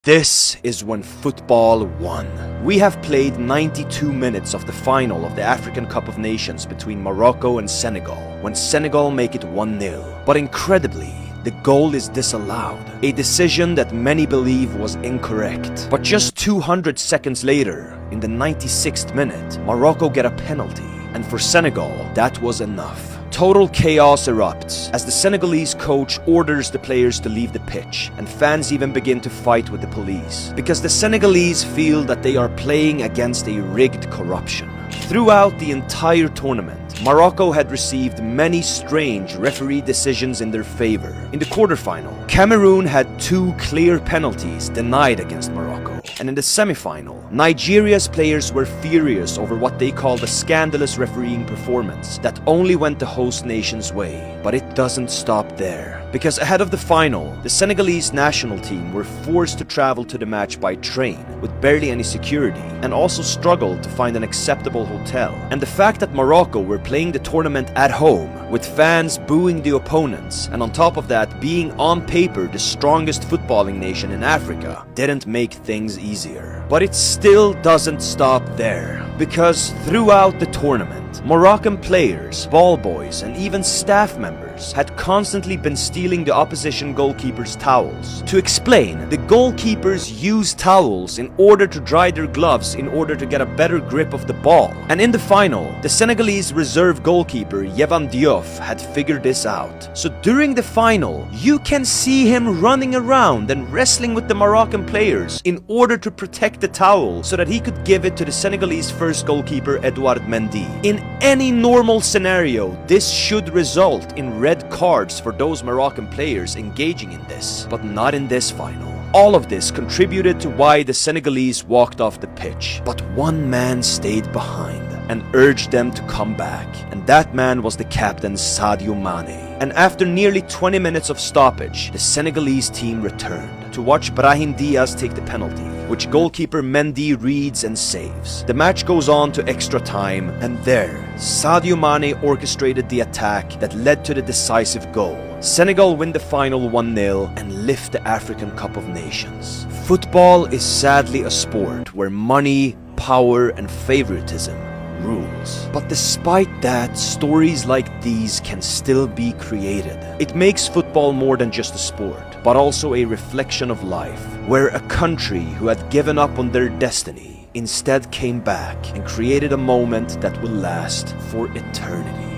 This is when football won. We have played 92 minutes of the final of the African Cup of Nations between Morocco and Senegal, when Senegal make it 1-0. But incredibly, the goal is disallowed, a decision that many believe was incorrect. But just 200 seconds later, in the 96th minute, Morocco get a penalty, and for Senegal, that was enough. Total chaos erupts as the Senegalese coach orders the players to leave the pitch, and fans even begin to fight with the police, because the Senegalese feel that they are playing against a rigged corruption. Throughout the entire tournament, Morocco had received many strange referee decisions in their favor. In the quarterfinal, Cameroon had 2 clear penalties denied against Morocco. And in the semi-final, Nigeria's players were furious over what they called a scandalous refereeing performance that only went the host nation's way. But it doesn't stop there, because ahead of the final, the Senegalese national team were forced to travel to the match by train with barely any security, and also struggled to find an acceptable hotel. And the fact that Morocco were playing the tournament at home, with fans booing the opponents, and on top of that being on paper the strongest footballing nation in Africa, didn't make things easier. But it still doesn't stop there, because throughout the tournament, Moroccan players, ball boys, and even staff members had constantly been stealing the opposition goalkeepers' towels. To explain, the goalkeepers use towels in order to dry their gloves in order to get a better grip of the ball. And in the final, the Senegalese reserve goalkeeper Yevan Diouf had figured this out. So during the final, you can see him running around and wrestling with the Moroccan players in order to protect the towel so that he could give it to the Senegalese first goalkeeper Edouard Mendy. In any normal scenario, this should result in red cards for those Moroccan players engaging in this, but not in this final. All of this contributed to why the Senegalese walked off the pitch, but one man stayed behind and urged them to come back, and that man was the captain Sadio Mané. And after nearly 20 minutes of stoppage, the Senegalese team returned to watch Brahim Diaz take the penalty, which goalkeeper Mendy reads and saves. The match goes on to extra time, and there, Sadio Mané orchestrated the attack that led to the decisive goal. Senegal win the final 1-0 and lift the African Cup of Nations. Football is sadly a sport where money, power, and favoritism rules. But despite that, stories like these can still be created. It makes football more than just a sport, but also a reflection of life, where a country who had given up on their destiny instead came back and created a moment that will last for eternity.